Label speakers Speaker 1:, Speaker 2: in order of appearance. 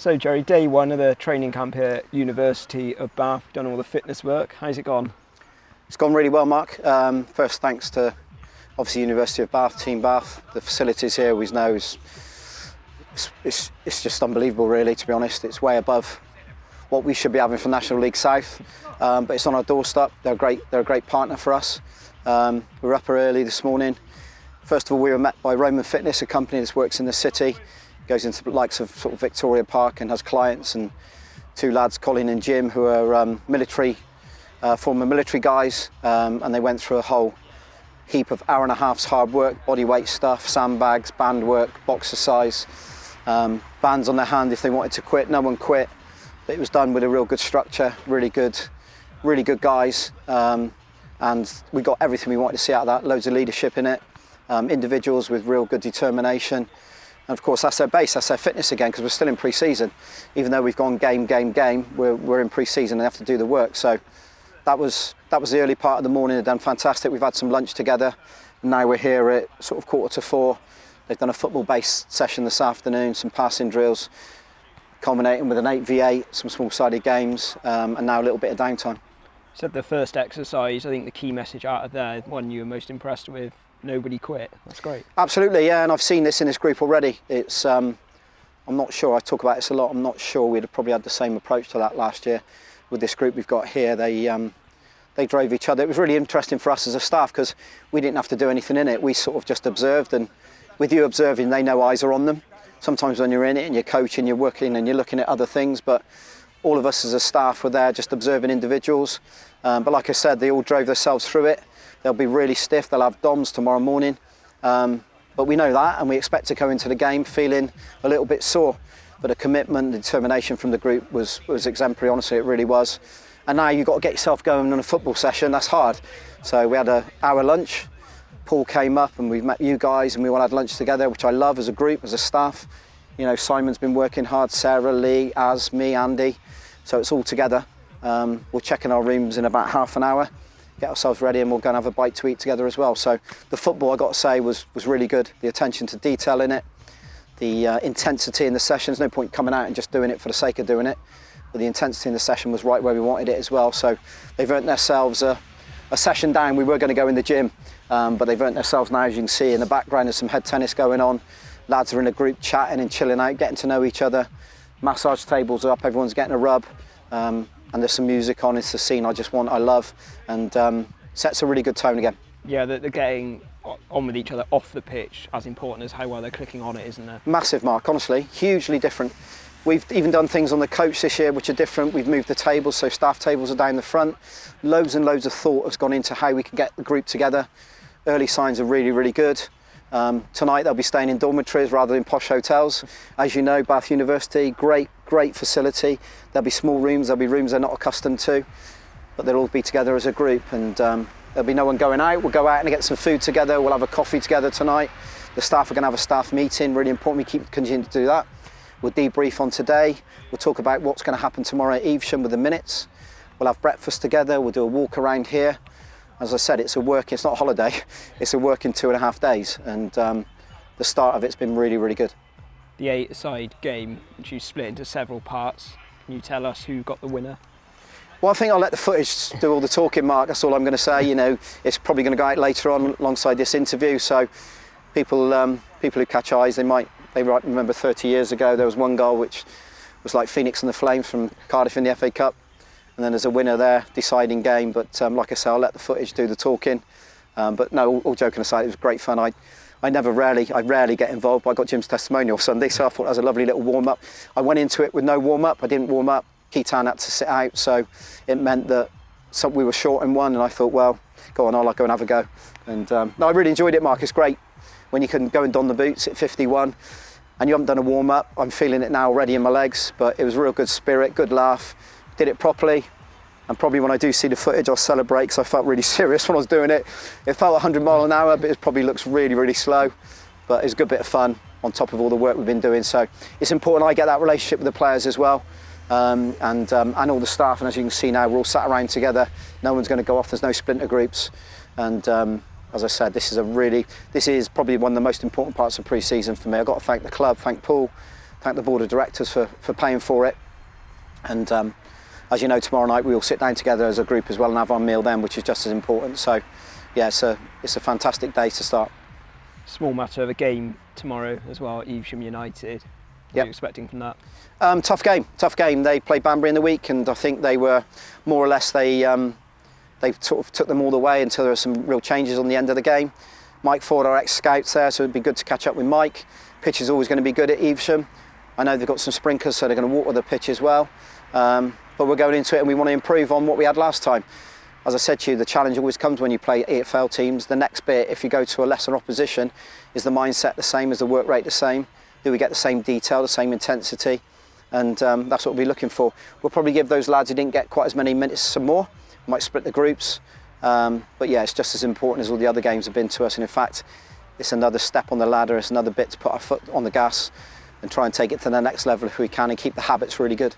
Speaker 1: So Jerry, day one of the training camp here at University of Bath, done all the fitness work. How's it gone?
Speaker 2: It's gone really well, Mark. First, thanks to obviously University of Bath, Team Bath. The facilities here we know it's just unbelievable, really. To be honest, it's way above what we should be having for National League South. But it's on our doorstep. They're a great partner for us. We were up early this morning. First of all, we were met by Roman Fitness, a company that works in the city, goes into the likes of sort of Victoria Park and has clients, and two lads, Colin and Jim, who are former military guys, and they went through a whole heap of hour and a half's hard work, body weight stuff, sandbags, band work, boxercise, bands on their hand if they wanted to quit. No one quit, but it was done with a real good structure, really good guys, and we got everything we wanted to see out of that. Loads of leadership in it, individuals with real good determination, and of course that's their base, that's their fitness again, because we're still in pre-season. Even though we've gone game, we're in pre-season and have to do the work. So that was the early part of the morning. They've done fantastic. We've had some lunch together. Now we're here at sort of 4:45. They've done a football-based session this afternoon, some passing drills, culminating with an 8v8, some small-sided games, and now a little bit of downtime.
Speaker 1: You said the first exercise, I think the key message out of there, one you were most impressed with, nobody quit. That's great.
Speaker 2: Absolutely, yeah, and I've seen this in this group already. It's I'm not sure, I talk about this a lot, I'm not sure we'd have probably had the same approach to that last year. With this group we've got here, they drove each other. It was really interesting for us as a staff because we didn't have to do anything in it. We sort of just observed, and with you observing, they know eyes are on them. Sometimes when you're in it and you're coaching, you're working and you're looking at other things, but all of us as a staff were there just observing individuals. But like I said, they all drove themselves through it. They'll be really stiff. They'll have DOMs tomorrow morning. But we know that, and we expect to go into the game feeling a little bit sore. But the commitment, the determination from the group was exemplary, honestly, it really was. And now you've got to get yourself going on a football session, that's hard. So we had an hour lunch, Paul came up and we've met you guys and we all had lunch together, which I love as a group, as a staff. You know, Simon's been working hard, Sarah, Lee, Az, me, Andy. So it's all together. We'll check in our rooms in about half an hour, get ourselves ready, and we'll go and have a bite to eat together as well. So the football, I got to say, was really good. The attention to detail in it, the intensity in the sessions, no point coming out and just doing it for the sake of doing it. But the intensity in the session was right where we wanted it as well. So they've earned themselves a session down. We were going to go in the gym, but they've earned themselves now, as you can see in the background, there's some head tennis going on. Lads are in a group chatting and chilling out, getting to know each other. Massage tables are up, everyone's getting a rub. And there's some music on. It's the scene I love, and sets a really good tone again.
Speaker 1: Yeah, they're getting on with each other off the pitch, as important as how well they're clicking on it, isn't there?
Speaker 2: Massive, Mark, honestly, hugely different. We've even done things on the coach this year which are different. We've moved the tables, so staff tables are down the front. Loads and loads of thought has gone into how we can get the group together. Early signs are really, really good. Tonight they'll be staying in dormitories rather than posh hotels. As you know, Bath University, great facility. There'll be small rooms, there'll be rooms they're not accustomed to, but they'll all be together as a group, and there'll be no one going out. We'll go out and get some food together. We'll have a coffee together tonight. The staff are going to have a staff meeting, really important. We continue to do that. We'll debrief on today. We'll talk about what's going to happen tomorrow at Evesham with the minutes. We'll have breakfast together. We'll do a walk around here. As I said, it's not a holiday. It's a work in 2.5 days, and the start of it's been really, really good.
Speaker 1: The 8-a-side game, which you split into several parts. Can you tell us who got the winner?
Speaker 2: Well, I think I'll let the footage do all the talking, Mark. That's all I'm going to say. You know, it's probably going to go out later on alongside this interview. So people who catch eyes, they might remember 30 years ago there was one goal which was like Phoenix and the Flames from Cardiff in the FA Cup, and then there's a winner there, deciding game. But like I say, I'll let the footage do the talking. But no, all joking aside, it was great fun. I rarely get involved, but I got Jim's testimonial Sunday, so I thought that was a lovely little warm-up. I went into it with no warm-up. I didn't warm up. Keaton had to sit out, so it meant that we were short in one, and I thought, well, go on, I'll go and have a go. And no, I really enjoyed it, Mark. It's great when you can go and don the boots at 51 and you haven't done a warm-up. I'm feeling it now already in my legs, but it was a real good spirit, good laugh. Did it properly, and probably when I do see the footage I'll celebrate, because I felt really serious when I was doing it. It felt 100 mile an hour, but it probably looks really, really slow. But it's a good bit of fun on top of all the work we've been doing. So it's important I get that relationship with the players as well, and all the staff. And as you can see now, we're all sat around together. No one's going to go off. There's no splinter groups. And as I said, this is probably one of the most important parts of pre-season for me. I've got to thank the club, thank Paul, thank the board of directors for paying for it. And as you know, tomorrow night we all sit down together as a group as well and have our meal then, which is just as important. So yeah, it's a fantastic day to start.
Speaker 1: Small matter of a game tomorrow as well at Evesham United. What are you expecting from that?
Speaker 2: Tough game. They played Banbury in the week, and I think they were more or less they sort of took them all the way until there were some real changes on the end of the game. Mike Ford, our ex-scouts there, so it'd be good to catch up with Mike. Pitch is always going to be good at Evesham. I know they've got some sprinklers, so they're going to water the pitch as well. But we're going into it and we want to improve on what we had last time. As I said to you, the challenge always comes when you play EFL teams. The next bit, if you go to a lesser opposition, is the mindset the same, is the work rate the same? Do we get the same detail, the same intensity? And that's what we'll be looking for. We'll probably give those lads who didn't get quite as many minutes some more. We might split the groups. But yeah, it's just as important as all the other games have been to us. And in fact, it's another step on the ladder. It's another bit to put our foot on the gas and try and take it to the next level if we can and keep the habits really good.